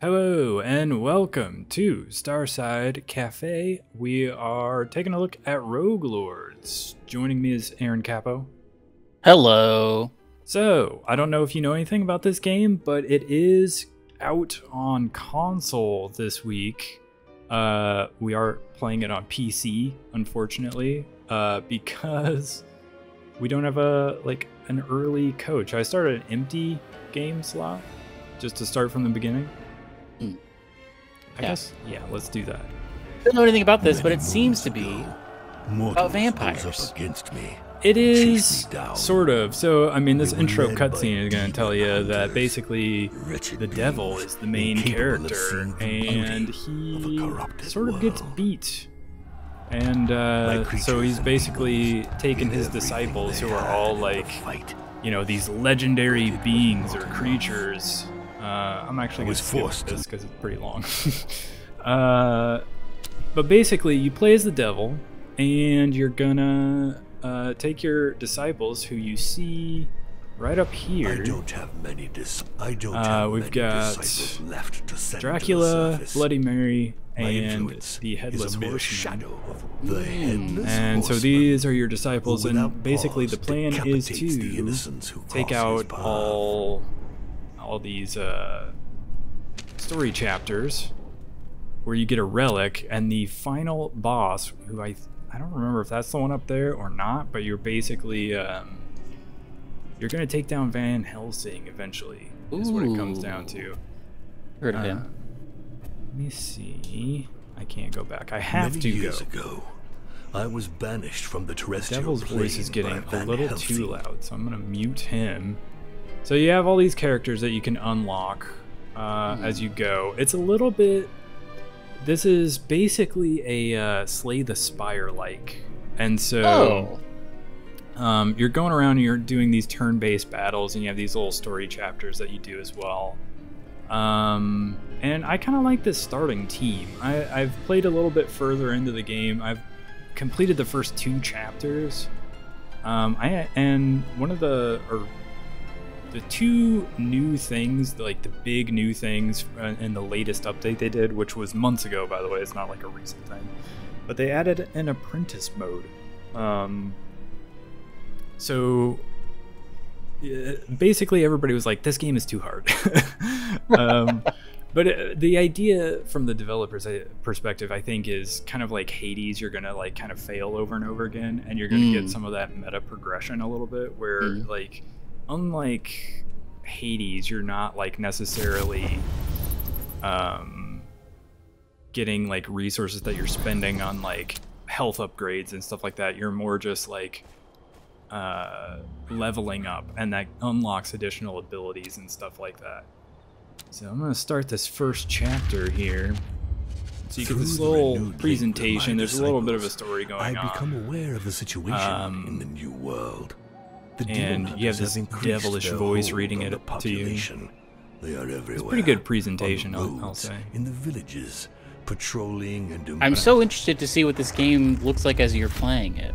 Hello and welcome to Starside Cafe. We are taking a look at Rogue Lords. Joining me is Aaron Capo. Hello. So, I don't know if you know anything about this game, but it is out on console this week. We are playing it on PC, unfortunately, because we don't have an early coach. I started an empty game slot just to start from the beginning. I guess, yeah, let's do that. I don't know anything about this, but it seems to be about vampires. It is, sort of. So, I mean, this intro cutscene is going to tell you that basically the devil is the main character, and he sort of gets beat. And so he's basically taken his disciples, who are all like, you know, these legendary beings or creatures. I'm actually going to skip this because it's pretty long. But basically, you play as the devil, and you're gonna take your disciples, who you see right up here. We've got Dracula, Bloody Mary, and the Headless Horseman. And so these are your disciples, and basically the plan is to take out all these story chapters where you get a relic, and the final boss, who I don't remember if that's the one up there or not, but you're basically you're gonna take down Van Helsing eventually. Is what it comes down to. Heard of him. Let me see. I can't go back. I have to go. Years ago, I was banished from the terrestrial Devil's plane voice is getting by a little Van too Helsing. loud, so I'm gonna mute him. So you have all these characters that you can unlock as you go. It's a little bit... This is basically a Slay the Spire-like. And so you're going around and you're doing these turn-based battles, and you have these little story chapters that you do as well. And I kind of like this starting team. I've played a little bit further into the game. I've completed the first 2 chapters. And one of the 2 new things, like the big new things in the latest update they did, which was months ago, by the way, it's not like a recent thing, but they added an Apprentice Mode. So basically everybody was like, this game is too hard. But the idea from the developer's perspective, I think, is kind of like Hades. You're gonna like kind of fail over and over again, and you're gonna get some of that meta progression a little bit, where like, unlike Hades, you're not like necessarily getting like resources that you're spending on like health upgrades and stuff like that. You're more just like leveling up, and that unlocks additional abilities and stuff like that. So I'm gonna start this first chapter here. So you get this little presentation. There's a little bit of a story going on. I become aware of the situation in the new world. And you have this devilish voice reading it to you. They are everywhere. It's a pretty good presentation, I'll say. In the villages, patrolling and I'm so interested to see what this game looks like as you're playing it.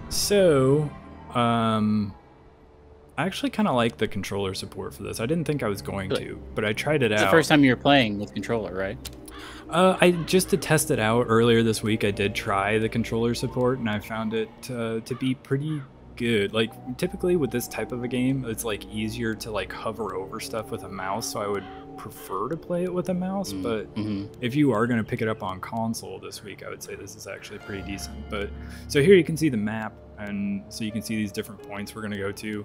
So, I actually kind of like the controller support for this. I didn't think I was going to, but I tried it out. It's the first time you're playing with controller, right? Just to test it out earlier this week, I did try the controller support, and I found it to be pretty good. Like, typically with this type of a game, it's like easier to like hover over stuff with a mouse, so I would prefer to play it with a mouse. But if you are going to pick it up on console this week, I would say this is actually pretty decent. But so here you can see the map, and so you can see these different points we're going to go to.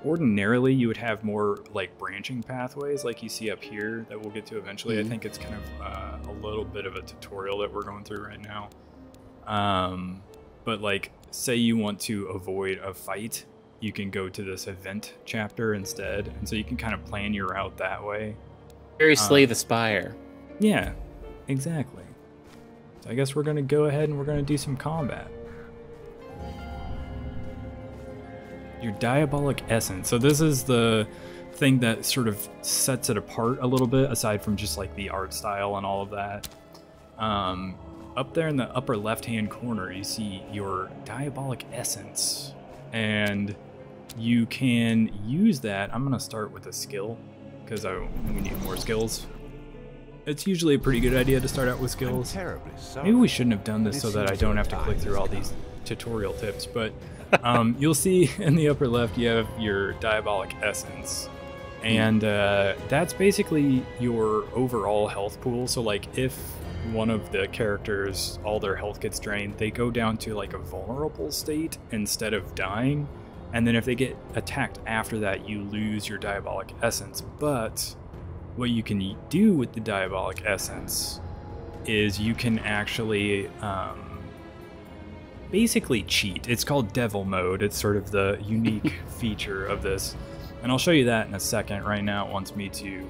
Ordinarily, you would have more like branching pathways like you see up here that we'll get to eventually. I think it's kind of a little bit of a tutorial that we're going through right now. But like, say you want to avoid a fight, you can go to this event chapter instead. And so you can kind of plan your route that way. Very Slay the Spire. Yeah, exactly. So I guess we're going to go ahead and we're going to do some combat. Your Diabolic Essence. So this is the thing that sort of sets it apart a little bit, aside from just like the art style and all of that. Up there in the upper left-hand corner, you see your Diabolic Essence. And you can use that. I'm going to start with a skill. because we need more skills. It's usually a pretty good idea to start out with skills. Maybe we shouldn't have done this so that I don't have to click through all these tutorial tips, but you'll see in the upper left you have your Diabolic Essence. And that's basically your overall health pool. So like if one of the characters, all their health gets drained, they go down to like a vulnerable state instead of dying. And then if they get attacked after that, you lose your Diabolic Essence. But what you can do with the Diabolic Essence is you can actually basically cheat. It's called Devil Mode. It's sort of the unique feature of this. And I'll show you that in a second. Right now it wants me to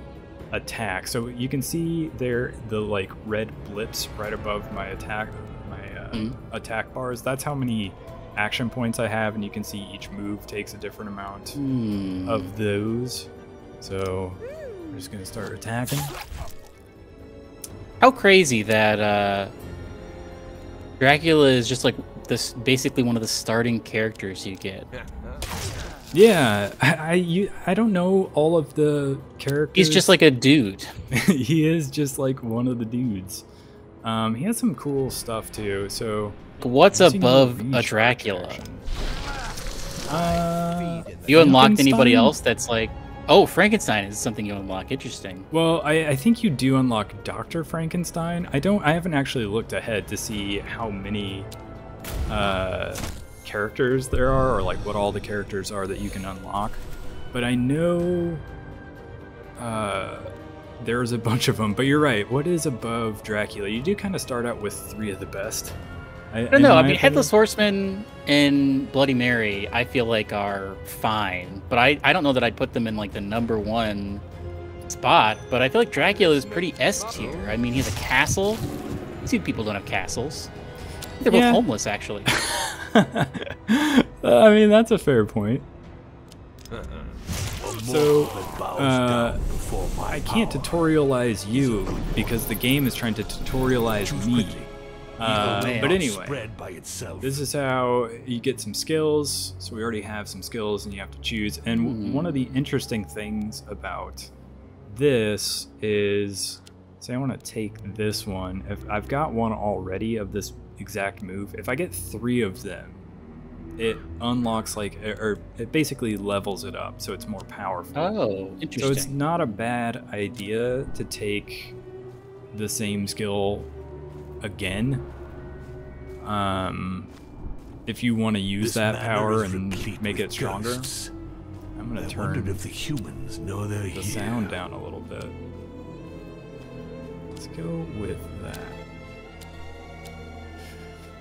attack. So you can see there the like red blips right above my attack attack bars. That's how many action points I have, and you can see each move takes a different amount of those. So we're just gonna start attacking. How crazy that Dracula is just like this, basically one of the starting characters you get. Yeah, I don't know all of the characters. He's just like a dude. He is just like one of the dudes. He has some cool stuff too. So what's above a Dracula? You unlocked anybody else that's like, oh, Frankenstein is something you unlock. Interesting. Well, I think you do unlock Dr. Frankenstein. I haven't actually looked ahead to see how many characters there are, or like what all the characters are that you can unlock. But I know there's a bunch of them. But you're right. What is above Dracula? You do kind of start out with 3 of the best. I don't know. I mean, Headless Horseman and Bloody Mary, I feel like are fine, but I don't know that I'd put them in like the #1 spot. But I feel like Dracula is pretty S tier. I mean, he has a castle. I see people don't have castles. They're both homeless, actually. I mean, that's a fair point. So, I can't tutorialize you because the game is trying to tutorialize me. But anyway, this is how you get some skills. So we already have some skills and you have to choose. And one of the interesting things about this is, say I want to take this one. If I've got one already of this exact move, if I get 3 of them, it unlocks like, or it basically levels it up so it's more powerful. Oh, interesting. So it's not a bad idea to take the same skill again, if you want to use that power and make it stronger. I'm gonna turn if the humans know they're the sound down a little bit. Let's go with that.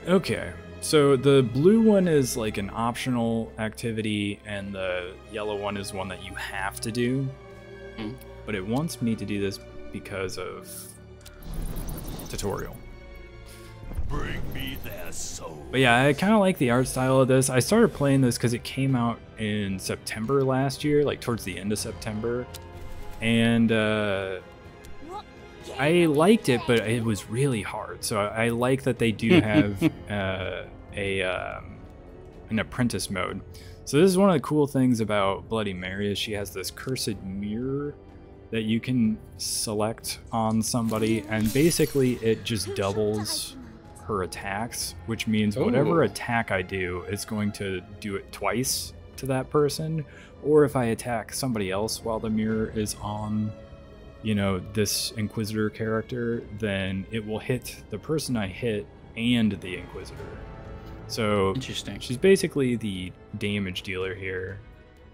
Okay, so the blue one is like an optional activity and the yellow one is one that you have to do. But it wants me to do this because of tutorial. Bring me their soul. But yeah, I kind of like the art style of this. I started playing this because it came out in September last year, like towards the end of September. And I liked it, but it was really hard. So I like that they do have an Apprentice Mode. So this is one of the cool things about Bloody Mary is she has this cursed mirror that you can select on somebody, and basically it just doubles her attacks, which means whatever attack I do is going to do it twice to that person. Or if I attack somebody else while the mirror is on, you know, this Inquisitor character, then it will hit the person I hit and the Inquisitor. So interesting. She's basically the damage dealer here.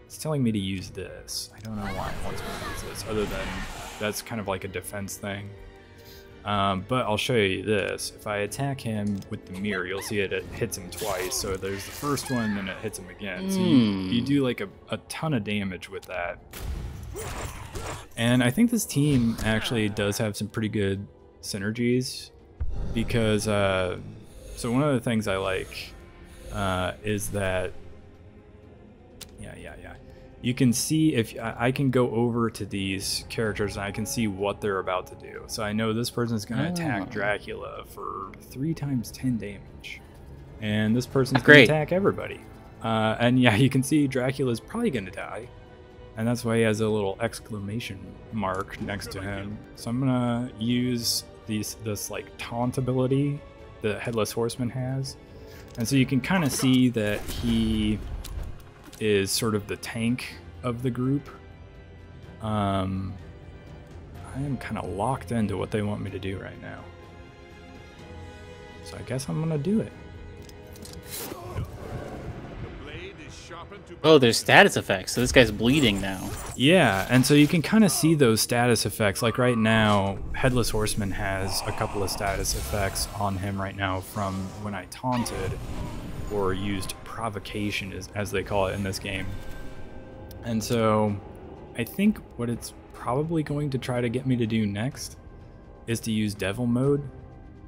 It's telling me to use this. I don't know why it wants me to use this, other than that's kind of like a defense thing. But I'll show you this. If I attack him with the mirror, you'll see it hits him twice. So there's the first one, and it hits him again. So you do like a ton of damage with that. And I think this team actually does have some pretty good synergies because, so one of the things I like is that, you can see if I can go over to these characters and I can see what they're about to do. So I know this person's going to attack Dracula for 3 times 10 damage. And this person's going to attack everybody. And yeah, you can see Dracula's probably going to die. And that's why he has a little exclamation mark next to him. So I'm gonna use this like taunt ability the Headless Horseman has. And so you can kind of see that he is sort of the tank of the group. I am kind of locked into what they want me to do right now. So I guess I'm gonna do it. Oh, there's status effects, so this guy's bleeding now. Yeah, and so you can kind of see those status effects. Like right now, Headless Horseman has a couple of status effects on him right now from when I taunted or used provocation, as they call it in this game. And so I think what it's probably going to try to get me to do next is to use Devil Mode.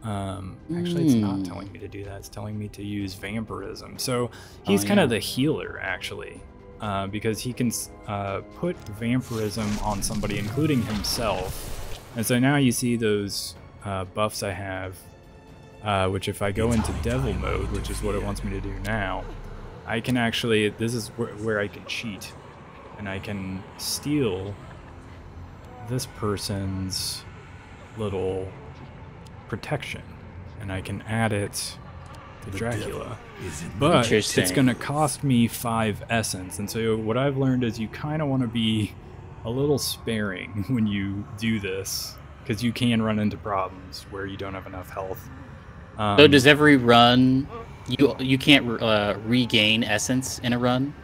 Actually, it's not telling me to do that. It's telling me to use Vampirism. So he's kind of the healer, actually, because he can put Vampirism on somebody, including himself. And so now you see those buffs I have, which if I go into Devil Mode, which is what it wants me to do now, I can actually, this is where I can cheat. And I can steal this person's little protection, and I can add it to Dracula, but it's gonna cost me 5 essence. And so what I've learned is you kind of want to be a little sparing when you do this, because you can run into problems where you don't have enough health. So does every run, you can't regain essence in a run?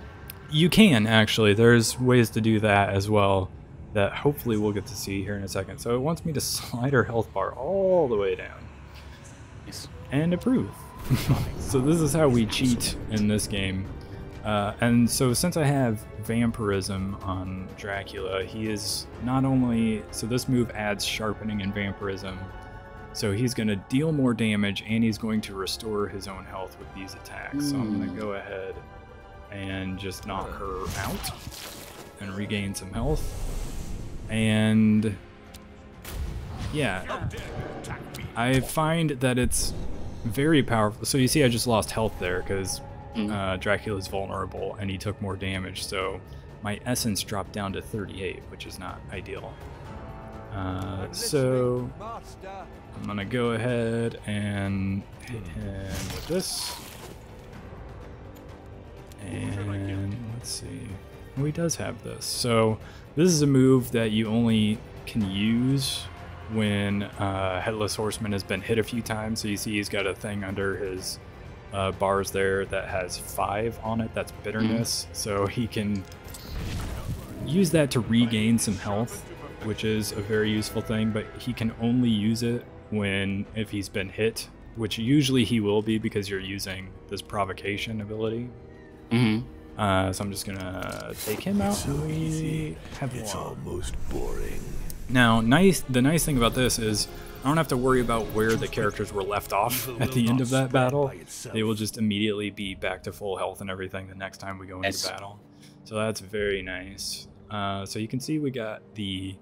You can, actually. There's ways to do that as well that hopefully we'll get to see here in a second. So it wants me to slide her health bar all the way down. Nice. And approve. So this is how we cheat in this game. And so since I have Vampirism on Dracula, he is not only... So this move adds Sharpening and Vampirism. So he's going to deal more damage, and he's going to restore his own health with these attacks. So I'm going to go ahead and just knock her out and regain some health. And yeah, I find that it's very powerful. So you see I just lost health there because Dracula's vulnerable and he took more damage, so my essence dropped down to 38, which is not ideal. So I'm gonna go ahead and hit him with this. And let's see. Oh, he does have this. So this is a move that you only can use when Headless Horseman has been hit a few times. So you see he's got a thing under his bars there that has 5 on it. That's bitterness. So he can use that to regain some health, which is a very useful thing, but he can only use it if he's been hit, which usually he will be because you're using this provocation ability. So I'm just gonna take him out. So easy. It's almost boring. Now, the nice thing about this is I don't have to worry about where the characters were left off at the end of that battle. They will just immediately be back to full health and everything the next time we go into battle. So that's very nice. So you can see we got the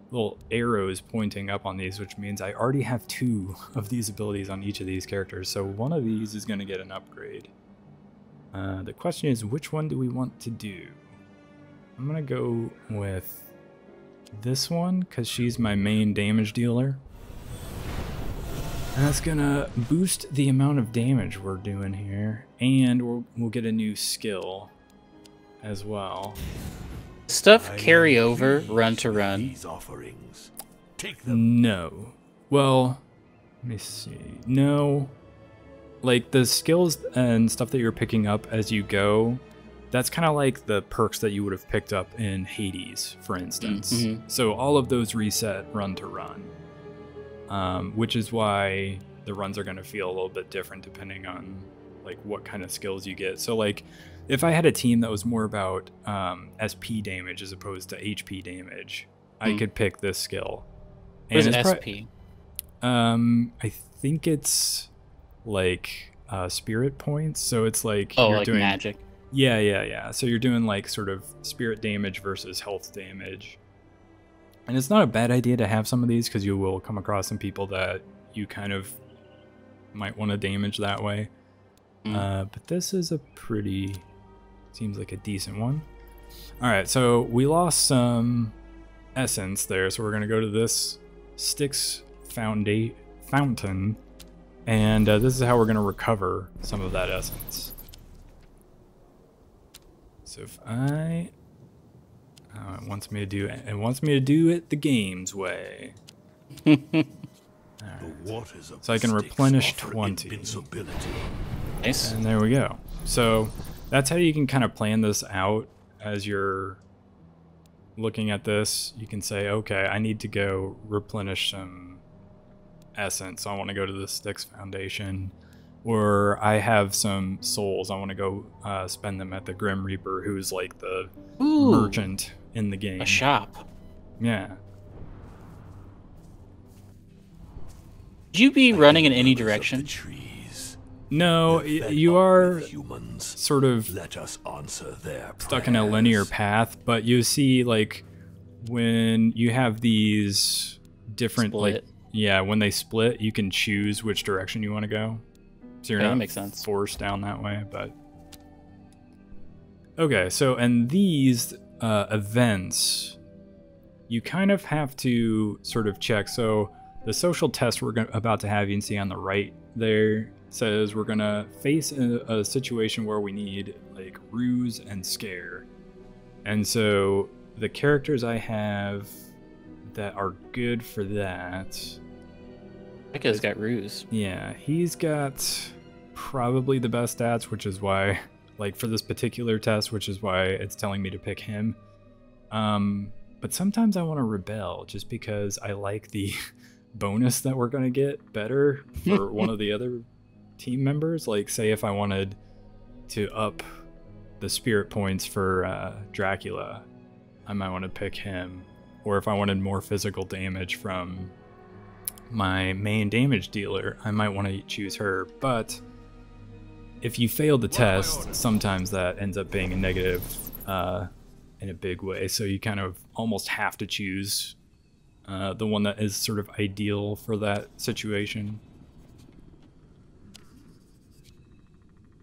little arrows pointing up on these, which means I already have 2 of these abilities on each of these characters. So one of these is going to get an upgrade. The question is, which one do we want to do? I'm going to go with this one because she's my main damage dealer. And that's going to boost the amount of damage we're doing here. And we'll get a new skill as well. Stuff carry over run to run? No. Well, let me see. No. Like the skills and stuff that you're picking up as you go, that's kind of like the perks that you would have picked up in Hades, for instance. So all of those reset run to run, which is why the runs are going to feel a little bit different depending on like what kind of skills you get. So like if I had a team that was more about SP damage as opposed to HP damage, I could pick this skill. What is SP? I think it's like spirit points. So it's like you're like doing magic. Yeah. So you're doing like sort of spirit damage versus health damage. And it's not a bad idea to have some of these because you will come across some people that you kind of might want to damage that way. But this is a seems like a decent one. All right, so we lost some essence there, so we're gonna go to this Styx fountain, and this is how we're gonna recover some of that essence. So if I, it wants me to do it. It wants me to do it the game's way. Right. So I can replenish 20. Nice. And there we go. So that's how you can kind of plan this out as you're looking at this. You can say, okay, I need to go replenish some essence. I want to go to the Styx Foundation. Or I have some souls. I want to go spend them at the Grim Reaper, who's like the merchant in the game. A shop. Yeah. Would you be running in any direction? No, you are sort of Let us answer their stuck in a linear path, but you see, like, when you have these different, Split. when they split, you can choose which direction you want to go. So you're Okay, not that makes sense. forced down that way, but... Okay, so, and these events, you kind of have to sort of check. So the social test we're about to have, you can see on the right there, says we're gonna face a situation where we need like ruse and scare. And so the characters I have that are good for that, That guy's got ruse. yeah, he's got probably the best stats, which is why, like for this particular test, which is why it's telling me to pick him. But sometimes I want to rebel just because I like the bonus that we're going to get better for one of the other team members. Like, say if I wanted to up the spirit points for Dracula, I might want to pick him. Or if I wanted more physical damage from my main damage dealer, I might want to choose her. But if you fail the test, sometimes that ends up being a negative in a big way. So you kind of almost have to choose the one that is sort of ideal for that situation.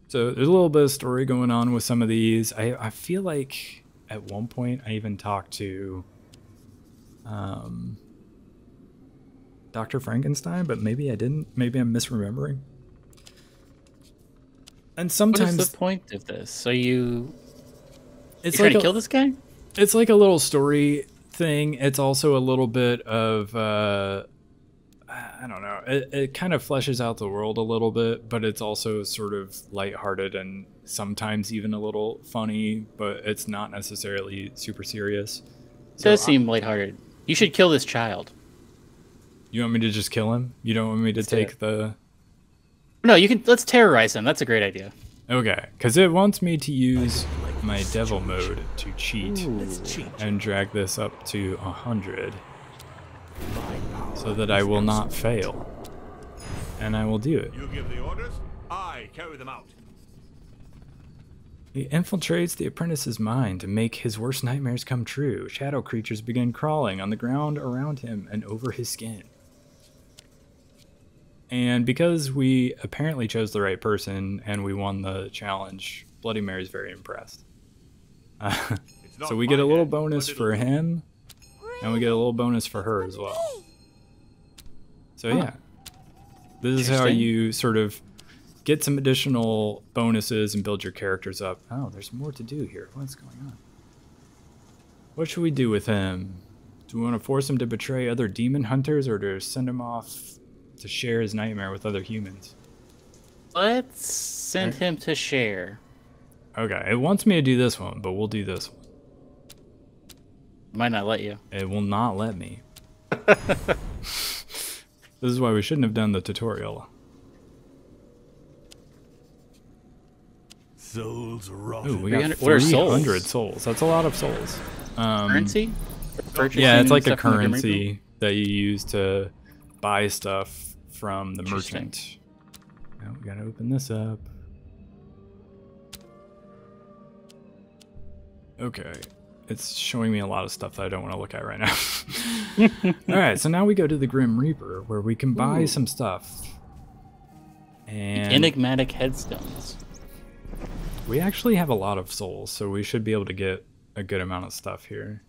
So there's a little bit of story going on with some of these. I feel like at one point I even talked to Dr. Frankenstein, but maybe I didn't. Maybe I'm misremembering. And sometimes... What is the point of this? So you it's trying like to kill this guy? It's like a little story thing. It's also a little bit of I don't know. It kind of fleshes out the world a little bit, but it's also sort of lighthearted and sometimes even a little funny, but it's not necessarily super serious. It does seem lighthearted. You should kill this child. You want me to just kill him? You don't want me to take the... No, you can. Let's terrorize him. That's a great idea. Okay, because it wants me to use my devil mode to cheat and drag this up to 100 so that I will not fail. And I will do it. You give the orders, I carry them out. He infiltrates the apprentice's mind to make his worst nightmares come true. Shadow creatures begin crawling on the ground around him and over his skin. And because we apparently chose the right person and we won the challenge, Bloody Mary's very impressed. So we get a little bonus for him, and we get a little bonus for her as well. So yeah, this is how you sort of get some additional bonuses and build your characters up. Oh, there's more to do here. What's going on? What should we do with him? Do we want to force him to betray other demon hunters or to send him off to share his nightmare with other humans? Let's send him to share. Okay, it wants me to do this one, but we'll do this one. Might not let you. It will not let me. This is why we shouldn't have done the tutorial. Souls Ooh, we got 300 300 souls. That's a lot of souls. Currency? Yeah, it's like a Purchasing stuff from the Grim currency that you use to buy stuff from the merchant. Now we gotta open this up. Okay, it's showing me a lot of stuff that I don't want to look at right now. Alright, so now we go to the Grim Reaper where we can buy some stuff. And enigmatic headstones. we actually have a lot of souls, so we should be able to get a good amount of stuff here.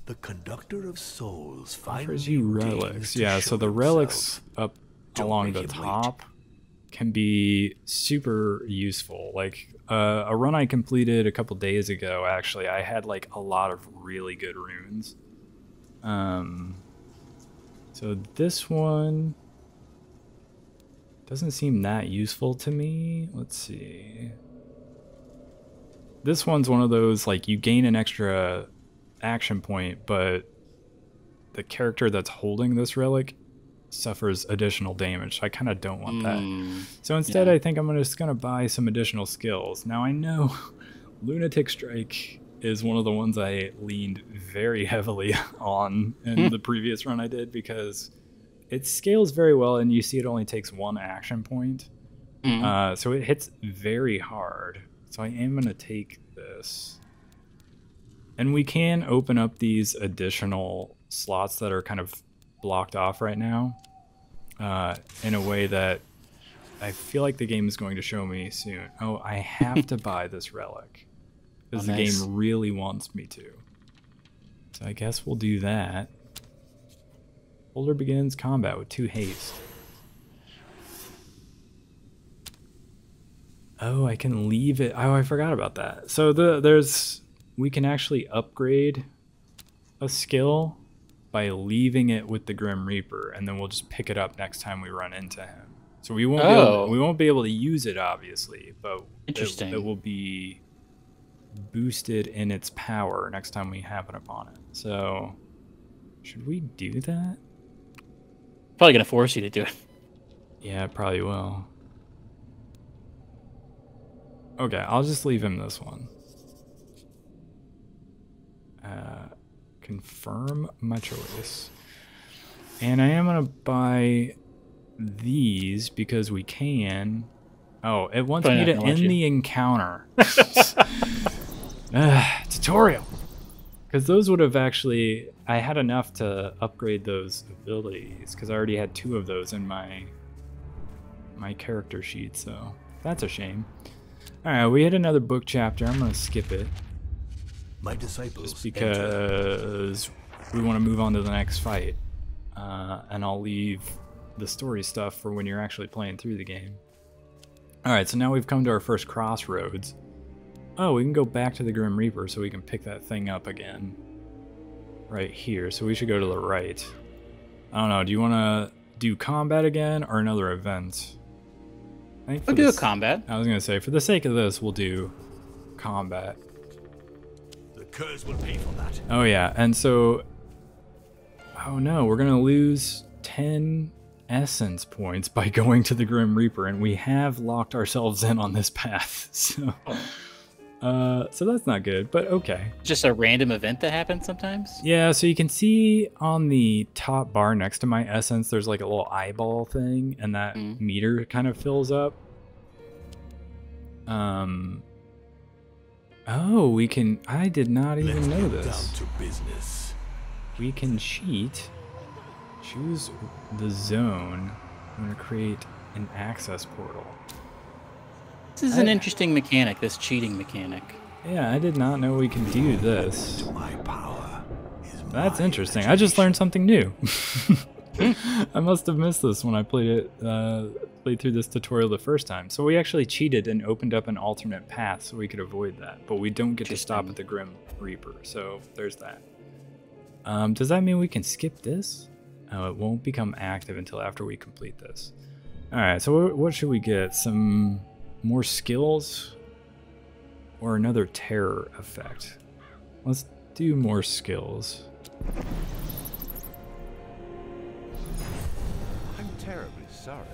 The conductor of souls offers you relics. Yeah, so the relics up along the top can be super useful. Like a run I completed a couple days ago, actually, I had like a lot of really good runes. So this one doesn't seem that useful to me. Let's see. This one's one of those, like, you gain an extra action point, but the character that's holding this relic suffers additional damage. I kind of don't want that. So instead, I think I'm just going to buy some additional skills. Now, I know Lunatic Strike is one of the ones I leaned very heavily on in the previous run I did, because it scales very well, and you see it only takes 1 action point. So it hits very hard. So I am going to take this. And we can open up these additional slots that are kind of blocked off right now in a way that I feel like the game is going to show me soon. Oh, I have to buy this relic because the game really wants me to. So I guess we'll do that. Holder begins combat with 2 haste. Oh, I can leave it. Oh, I forgot about that. So we can actually upgrade a skill by leaving it with the Grim Reaper, and then we'll just pick it up next time we run into him. So we won't be able to use it, obviously, but it will be boosted in its power next time we happen upon it. So should we do that? Probably gonna force you to do it. Yeah, it probably will. Okay, I'll just leave him this one. Confirm my choice. And I am going to buy these because we can. Oh, it wants me to end the encounter. Tutorial. Because those would have actually... I had enough to upgrade those abilities because I already had 2 of those in my character sheet, so that's a shame. Alright, we hit another book chapter. I'm going to skip it. My disciples just because we want to move on to the next fight. And I'll leave the story stuff for when you're actually playing through the game. Alright, so now we've come to our first crossroads. Oh, we can go back to the Grim Reaper so we can pick that thing up again. Right here, so we should go to the right. I don't know, do you want to do combat again or another event? We'll do a combat. I was going to say, for the sake of this, we'll do combat. The curse will pay for that. Oh yeah, and so... Oh no, we're going to lose 10 essence points by going to the Grim Reaper, and we have locked ourselves in on this path, so... so that's not good, but okay. Just a random event that happens sometimes? Yeah, so you can see on the top bar next to my essence, there's like a little eyeball thing, and that meter kind of fills up. Oh, we can... I did not even know this. Down to business. We can cheat. Choose the zone. I'm going to create an access portal. This is an interesting mechanic, this cheating mechanic. Yeah, I did not know we can do this. To my power is That's my interesting. imagination. I just learned something new. I must have missed this when I played through this tutorial the first time. So we actually cheated and opened up an alternate path so we could avoid that. But we don't get to stop at the Grim Reaper, so there's that. Does that mean we can skip this? Oh, it won't become active until after we complete this. Alright, so what should we get? Some... more skills or another terror effect? Let's do more skills. I'm terribly sorry,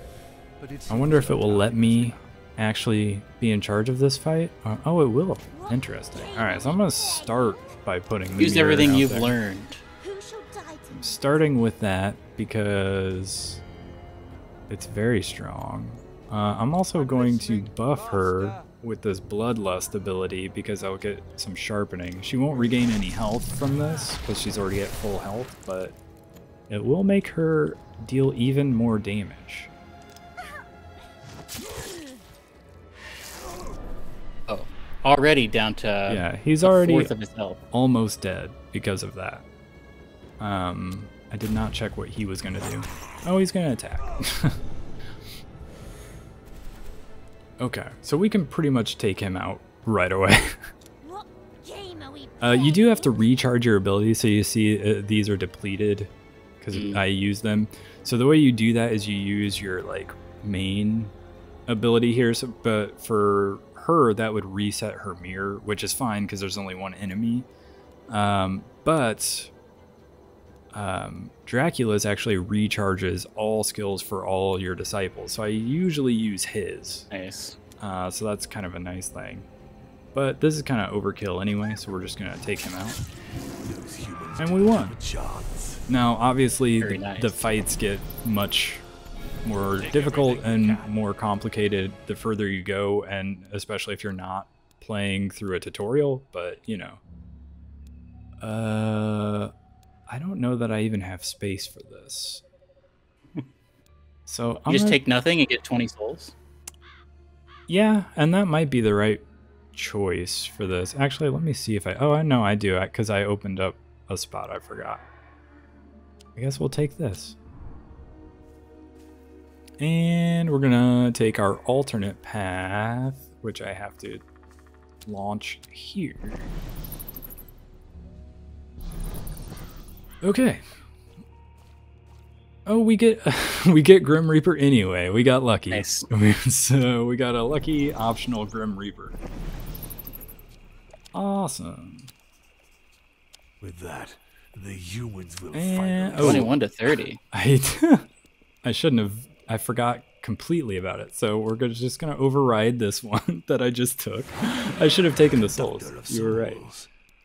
but it's... I wonder if it will let me actually be in charge of this fight. Oh, it will. Interesting. Alright, so I'm going to start by putting the Use everything you've there. learned. I'm starting with that because it's very strong. I'm also going to buff her with this Bloodlust ability because I'll get some sharpening. She won't regain any health from this because she's already at full health, but it will make her deal even more damage. Oh. already down to yeah, he's a already fourth of his health. almost dead because of that. I did not check what he was gonna do. Oh, he's gonna attack. Okay, so we can pretty much take him out right away. You do have to recharge your abilities, so you see these are depleted because I use them. So the way you do that is you use your like main ability here. So, but for her, that would reset her mirror, which is fine because there's only one enemy. But Dracula's actually recharges all skills for all your disciples. So I usually use his. Nice. So that's kind of a nice thing. But this is kind of overkill anyway, so we're just going to take him out. And we won. Now, obviously, the fights get much more difficult and more complicated the further you go, and especially if you're not playing through a tutorial, but, you know. I don't know that I even have space for this. So you just take nothing and get 20 souls? Yeah, and that might be the right choice for this. Actually, let me see if I know I do, because I opened up a spot I forgot. I guess we'll take this. And we're gonna take our alternate path, which I have to launch here. Okay. Oh, we get we get Grim Reaper anyway. We got lucky. Nice. So we got a lucky optional Grim Reaper. Awesome. With that, the humans will and, finally... 21 to 30. I shouldn't have. I forgot completely about it. So we're just gonna override this one that I just took. I should have taken the souls. You were right.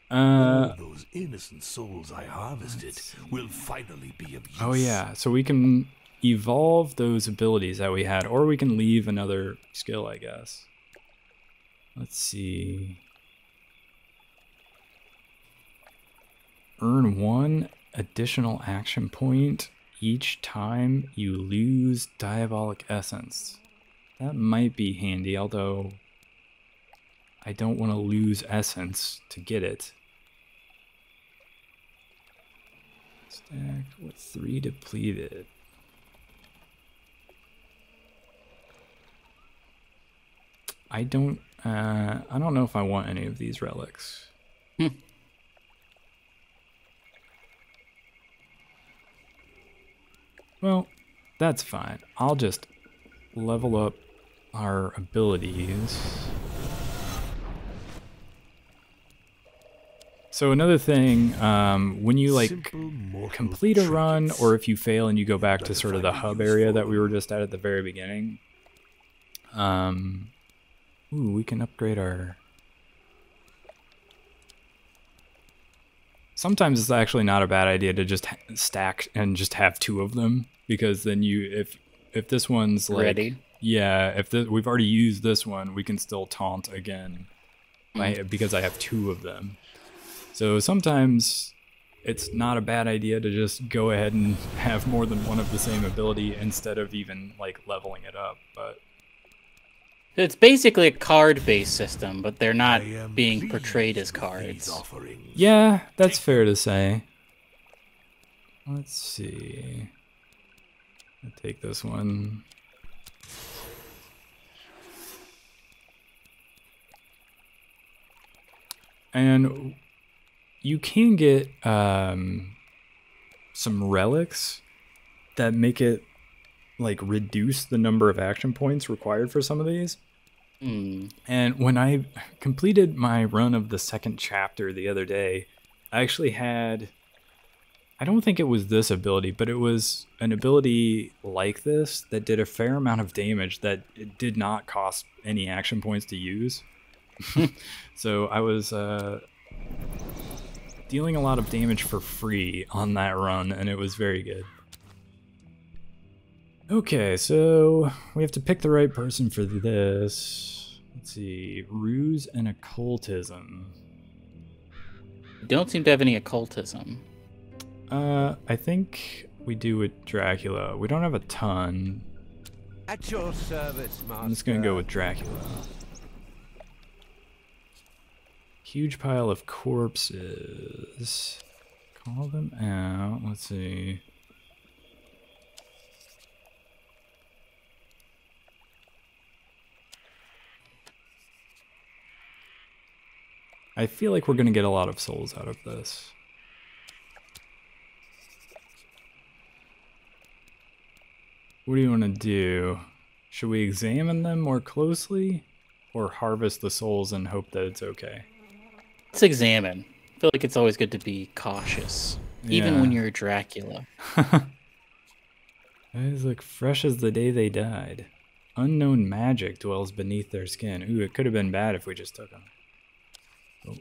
All those innocent souls I harvested will finally be of use. Oh yeah, so we can evolve those abilities that we had, or we can leave another skill, I guess. Let's see. Earn 1 additional action point each time you lose Diabolic Essence. That might be handy, although I don't want to lose Essence to get it. Stack with 3 depleted. I don't know if I want any of these relics. Well, that's fine. I'll just level up our abilities. So another thing, when you like complete a run, or if you fail and you go back to sort of the hub area that we were just at the very beginning, ooh, we can upgrade our... Sometimes it's actually not a bad idea to just stack and just have 2 of them, because then you, if this one's like... Ready? Yeah, if we've already used this one, we can still taunt again, because I have 2 of them. So sometimes it's not a bad idea to just go ahead and have more than one of the same ability instead of even like leveling it up. But it's basically a card-based system, but they're not being portrayed as cards. Yeah, that's fair to say. Let's see. I'll take this one. And you can get some relics that make it like reduce the number of action points required for some of these. And when I completed my run of the 2nd chapter the other day, I actually had, I don't think it was this ability, but it was an ability like this that did a fair amount of damage that it did not cost any action points to use. So I was dealing a lot of damage for free on that run, and it was very good. Okay, so we have to pick the right person for this. Let's see, ruse and occultism. Don't seem to have any occultism. I think we do with Dracula. We don't have a ton. At your service, master. I'm just gonna go with Dracula. huge pile of corpses. Call them out. Let's see. I feel like we're going to get a lot of souls out of this. What do you want to do? Should we examine them more closely or harvest the souls and hope that it's okay? Let's examine. I feel like it's always good to be cautious, even when you're Dracula. Eyes look fresh as the day they died. Unknown magic dwells beneath their skin. Ooh, it could have been bad if we just took them. Oh.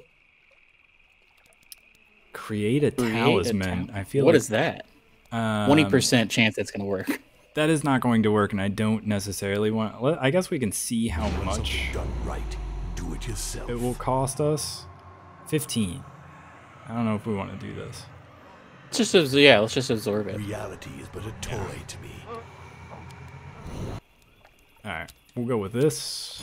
Create a talisman. I feel what like, is that? 20% chance that's going to work. That is not going to work, and I don't necessarily want... I guess we can see how much done right. Do it yourself. It will cost us. 15. I don't know if we want to do this. Let's just absorb it. Reality is but a toy to me. Alright, we'll go with this.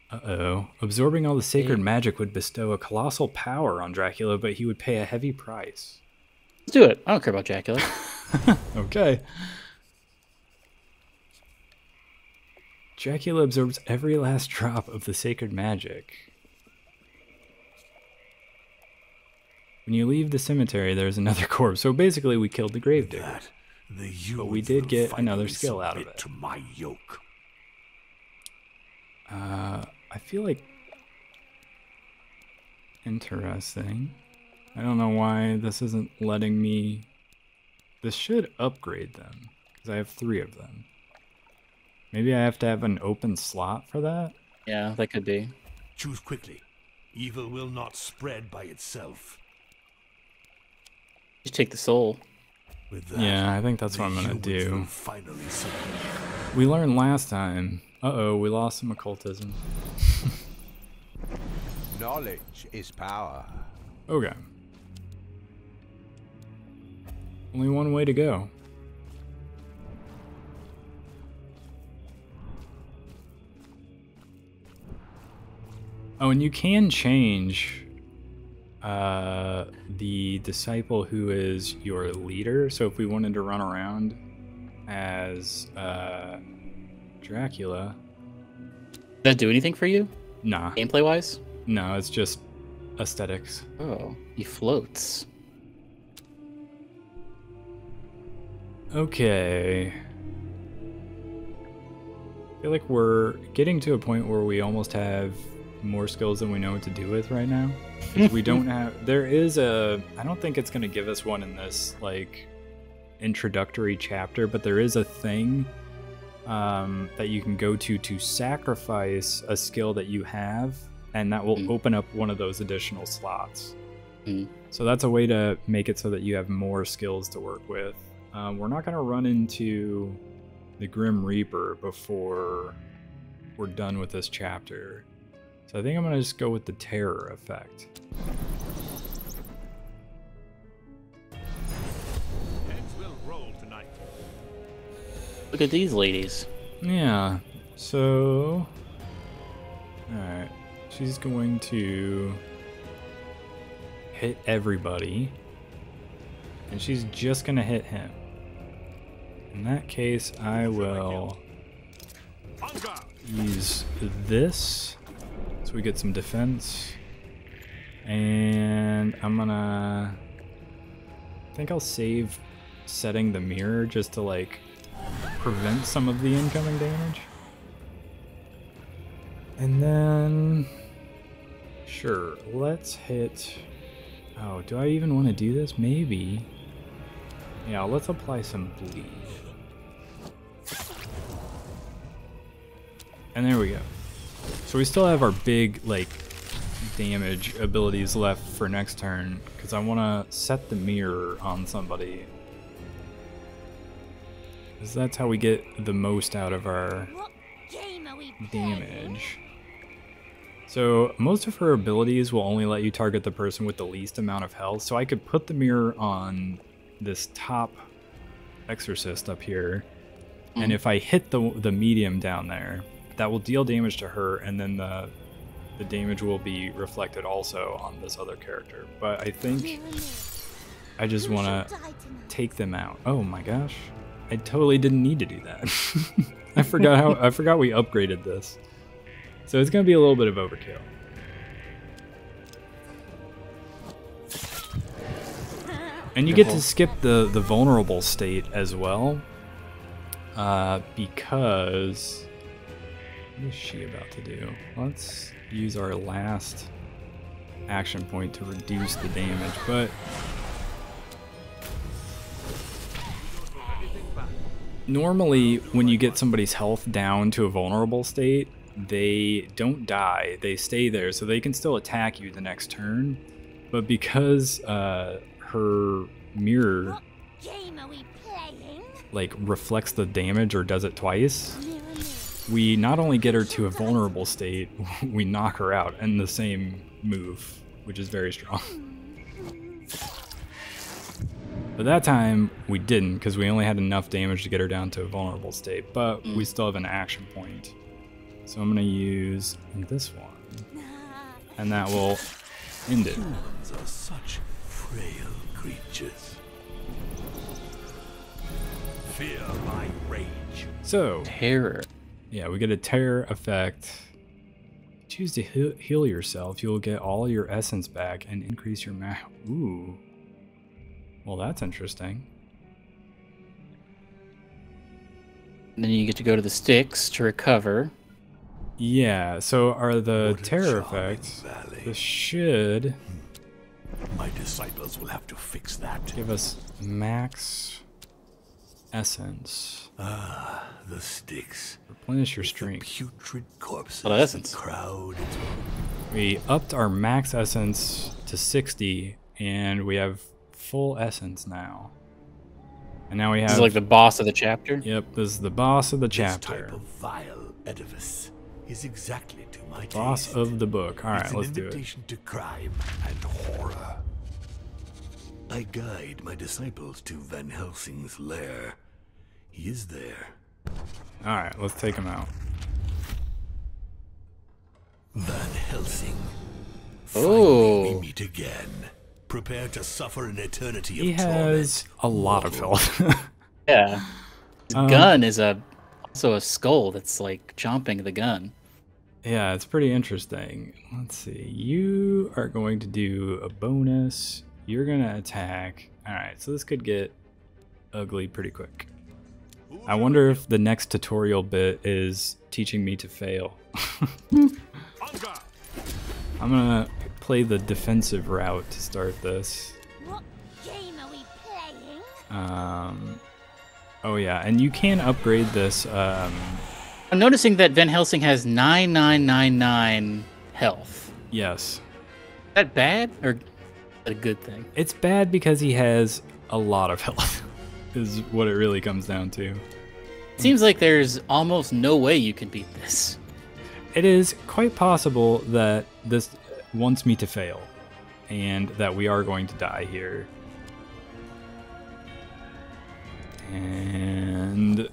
Uh-oh. Absorbing all the sacred magic would bestow a colossal power on Dracula, but he would pay a heavy price. Let's do it. I don't care about Dracula. Okay. Dracula absorbs every last drop of the sacred magic. When you leave the cemetery, there's another corpse. So basically, we killed the gravedigger. But we did get another skill out of it. To my yoke. I feel like... Interesting. I don't know why this isn't letting me... This should upgrade them, because I have 3 of them. Maybe I have to have an open slot for that? Yeah, that could be. Choose quickly. Evil will not spread by itself. Just take the soul. With that, yeah, I think that's what I'm gonna do. Finally we learned last time. Uh-oh, we lost some occultism. Knowledge is power. Okay. Only one way to go. Oh, and you can change the disciple who is your leader. So if we wanted to run around as Dracula. Does that do anything for you? Nah. Gameplay wise? No, it's just aesthetics. Oh, he floats. Okay. I feel like we're getting to a point where we almost have more skills than we know what to do with right now. We don't have... There is a... I don't think it's going to give us one in this, like, introductory chapter, but there is a thing that you can go to sacrifice a skill that you have, and that will open up one of those additional slots. So that's a way to make it so that you have more skills to work with. We're not going to run into the Grim Reaper before we're done with this chapter. So I think I'm going to just go with the terror effect. Heads will roll tonight. Look at these ladies. Yeah, so... Alright, she's going to hit everybody. And she's just going to hit him. In that case, I will use this. So we get some defense. And I'm gonna... I think I'll save setting the mirror just to, like, prevent some of the incoming damage. And then... Sure, let's hit... Oh, do I even want to do this? Maybe. Yeah, let's apply some bleed. And there we go. So we still have our big, like, damage abilities left for next turn, because I want to set the mirror on somebody. Because that's how we get the most out of our damage. So most of her abilities will only let you target the person with the least amount of health, so I could put the mirror on this top exorcist up here, And if I hit the medium down there, that will deal damage to her, and then the damage will be reflected also on this other character. But I think I just want to take them out. Oh my gosh. I totally didn't need to do that. I forgot we upgraded this. So it's going to be a little bit of overkill. And you get to skip the vulnerable state as well. Because what is she about to do? Let's use our last action point to reduce the damage, but normally when you get somebody's health down to a vulnerable state, they don't die, they stay there, so they can still attack you the next turn. But because her mirror like reflects the damage or does it twice, we not only get her to a vulnerable state, we knock her out in the same move, which is very strong. But that time we didn't, because we only had enough damage to get her down to a vulnerable state, but we still have an action point. So I'm going to use this one, and that will end it. Humans are such frail creatures. Fear my rage. So, Terror. Yeah, we get a terror effect. Choose to heal yourself. You'll get all your essence back and increase your Ooh. Well, that's interesting. And then you get to go to the sticks to recover. Yeah, so are the What a terror charming effects. valley. This should My disciples will have to fix that. give us max essence. Ah, the sticks. Replenish your The strength. putrid corpses. Lot of essence. that crowd. We upped our max essence to 60, and we have full essence now. And now we have... This is like the boss of the chapter. Yep, this is the boss of the This chapter. type of vile edifice is exactly to my Boss taste. of the book. Alright, It's let's an do it. invitation to crime and horror. I guide my disciples to Van Helsing's lair. He is there. Alright, let's take him out. Van Helsing. Oh. Finally we meet again. Prepare to suffer an eternity of He has torment. a lot of health. Yeah. His gun is also a skull that's like chomping the gun. Yeah, it's pretty interesting. Let's see. You are going to do a bonus. You're going to attack. Alright, so this could get ugly pretty quick. I wonder if the next tutorial bit is teaching me to fail. I'm going to play the defensive route to start this. What game are we playing? Oh yeah, and you can upgrade this. I'm noticing that Van Helsing has 9999 health. Yes. Is that bad or a good thing? It's bad because he has a lot of health, is what it really comes down to. It seems like there's almost no way you can beat this. It is quite possible that this wants me to fail, and that we are going to die here. And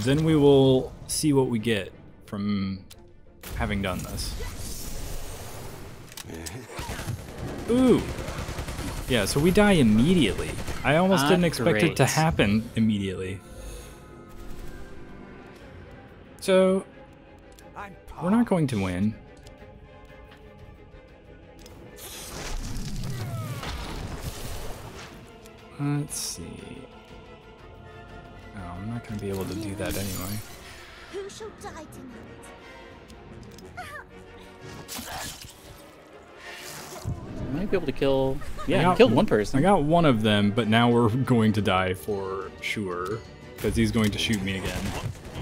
then we will see what we get from having done this. Ooh! Yeah, so we die immediately. I almost Not didn't expect it to great. happen immediately. So, we're not going to win. Let's see. Oh, I'm not going to be able to do that anyway. Who shall die tonight? You might be able to kill. Yeah, got- you killed one person. I got one of them, but now we're going to die for sure. Because he's going to shoot me again.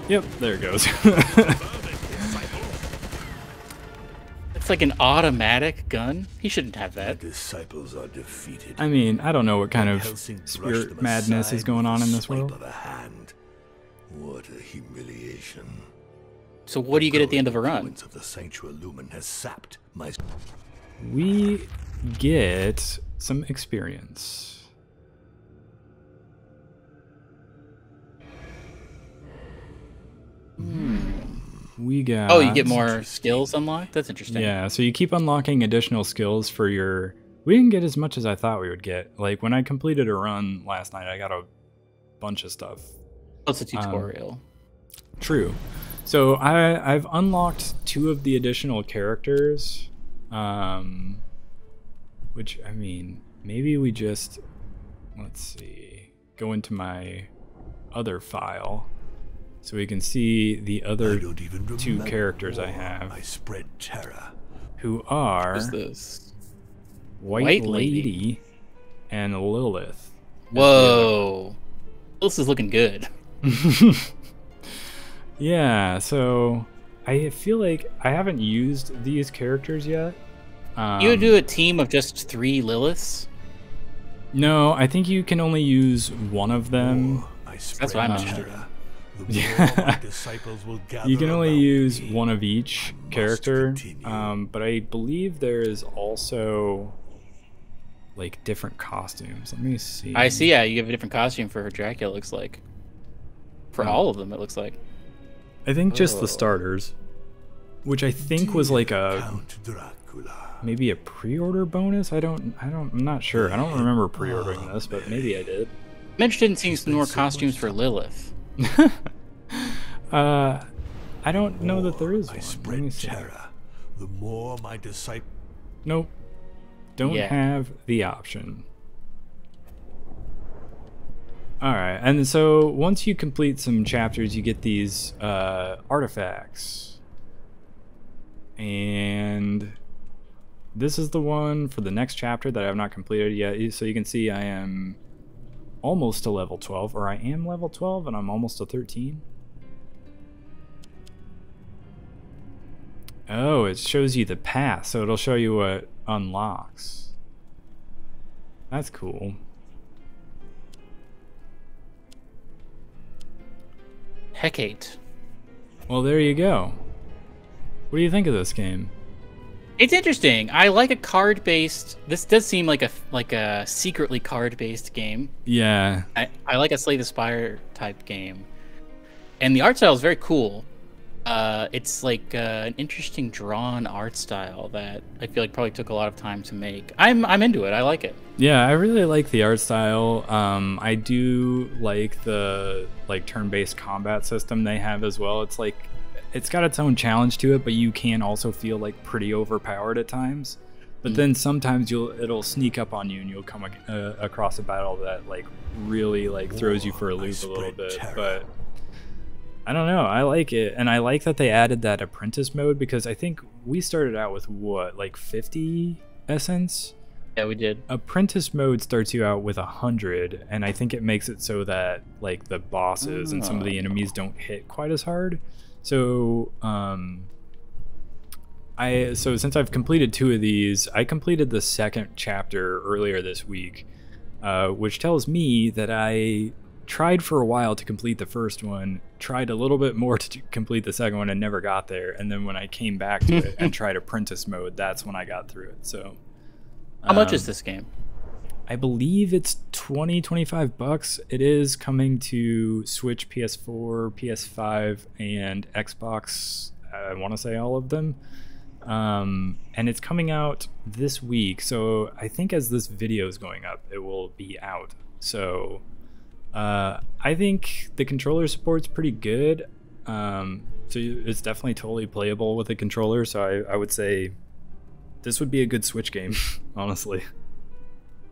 Yep, there it goes. It's like an automatic gun. He shouldn't have My that. disciples are defeated. I mean, I don't know what kind Van of Helsing brushed spirit them madness aside is going on with in a this swipe world. of a hand. What a humiliation. So what do you get at the end of a run? Influence of the Sanctuary Lumen has sapped my. We get some experience. We got... Oh, you get more skills unlocked? That's interesting. Yeah, so you keep unlocking additional skills for your... We didn't get as much as I thought we would get. Like, when I completed a run last night, I got a bunch of stuff. It's a tutorial. True. So I've unlocked 2 of the additional characters. Which, I mean, maybe we just... Let's see. Go into my other file. So we can see the other 2 characters I have. I spread terror. Who are... Who's this? White Lady and Lilith. Whoa. This is looking good. Yeah, so I feel like I haven't used these characters yet. You do a team of just 3 Liliths? No, I think you can only use one of them. That's what I'm interested in. Yeah. You can only use one of each character, but I believe there is also like different costumes. Let me see. I see. Yeah, you have a different costume for Dracula. It looks like for all of them. It looks like. I think just the starters, which I think was like a maybe a pre-order bonus. I'm not sure. I don't remember pre-ordering this, but maybe I did. I'm interested in seeing some more costumes for Lilith. I don't know that there is one. I spread terror. The more my disciple. Nope. Don't have the option. Alright, and so once you complete some chapters, you get these artifacts. And this is the one for the next chapter that I have not completed yet. So you can see I am almost to level 12, or I am level 12 and I'm almost to 13. Oh, it shows you the path, so it'll show you what unlocks. That's cool. Hecate. Well, there you go. What do you think of this game? It's interesting. I like a card-based. This does seem like a secretly card-based game. Yeah. I like a Slay the Spire type game, and the art style is very cool. It's like an interesting drawn art style that I feel like probably took a lot of time to make. I'm into it. I like it. Yeah, I really like the art style. I do like the turn-based combat system they have as well. It's like it's got its own challenge to it, but you can also feel like pretty overpowered at times. But then sometimes it'll sneak up on you, and you'll come across a battle that like really like throws you for a loop a little bit. But I don't know. I like it, and I like that they added that Apprentice Mode, because I think we started out with what, like 50 essence. Yeah, we did. Apprentice Mode starts you out with 100, and I think it makes it so that like the bosses and some of the enemies don't hit quite as hard. So so since I've completed 2 of these, I completed the 2nd chapter earlier this week, which tells me that I tried for a while to complete the first one, tried a little bit more to complete the second one, and never got there. And then when I came back to it and tried Apprentice Mode, that's when I got through it. So how much is this game? I believe it's $20-25. It is coming to Switch, PS4, PS5, and Xbox. I want to say all of them. And it's coming out this week. So I think as this video is going up, it will be out. So I think the controller support's pretty good. So it's definitely totally playable with a controller. So I would say this would be a good Switch game, honestly.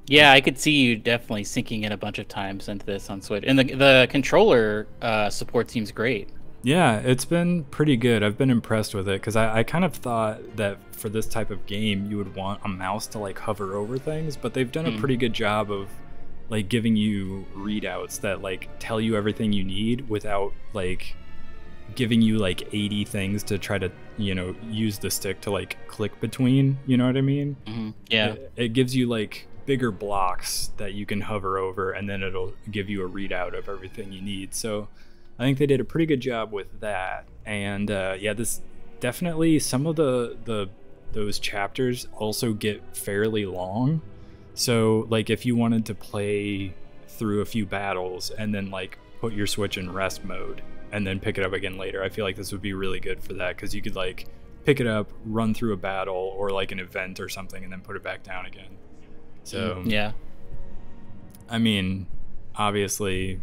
Yeah, I could see you definitely sinking in a bunch of times into this on Switch. And the controller support seems great. Yeah, it's been pretty good. I've been impressed with it, because I kind of thought that for this type of game you would want a mouse to like hover over things, but they've done a pretty good job of like giving you readouts that like tell you everything you need without like giving you like 80 things to try to, you know, use the stick to like click between, you know what I mean? Yeah. It gives you like bigger blocks that you can hover over, and then it'll give you a readout of everything you need. So I think they did a pretty good job with that. And yeah, this definitely, some of those chapters also get fairly long. So like if you wanted to play through a few battles and then like put your Switch in rest mode, and then pick it up again later. I feel like this would be really good for that, because you could like pick it up, run through a battle or like an event or something, and then put it back down again. So yeah, I mean, obviously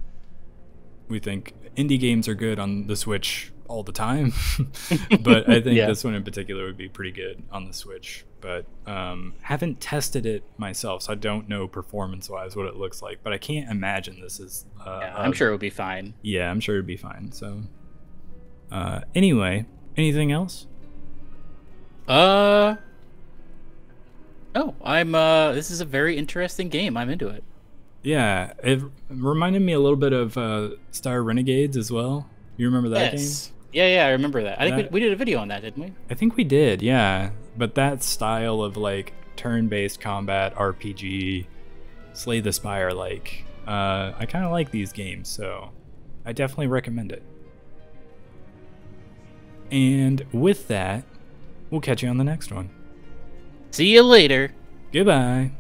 we think indie games are good on the Switch all the time, but I think this one in particular would be pretty good on the Switch. But haven't tested it myself, so I don't know performance-wise what it looks like. But I can't imagine this is. I'm sure it would be fine. Yeah, I'm sure it'd be fine. So, anyway, anything else? No, I'm. This is a very interesting game. I'm into it. Yeah, it reminded me a little bit of Star Renegades as well. You remember that game? Yeah, I remember that. I think we did a video on that, didn't we? I think we did, yeah. But that style of like turn-based combat RPG, Slay the Spire, like I kind of like these games, so I definitely recommend it. And with that, we'll catch you on the next one. See you later. Goodbye.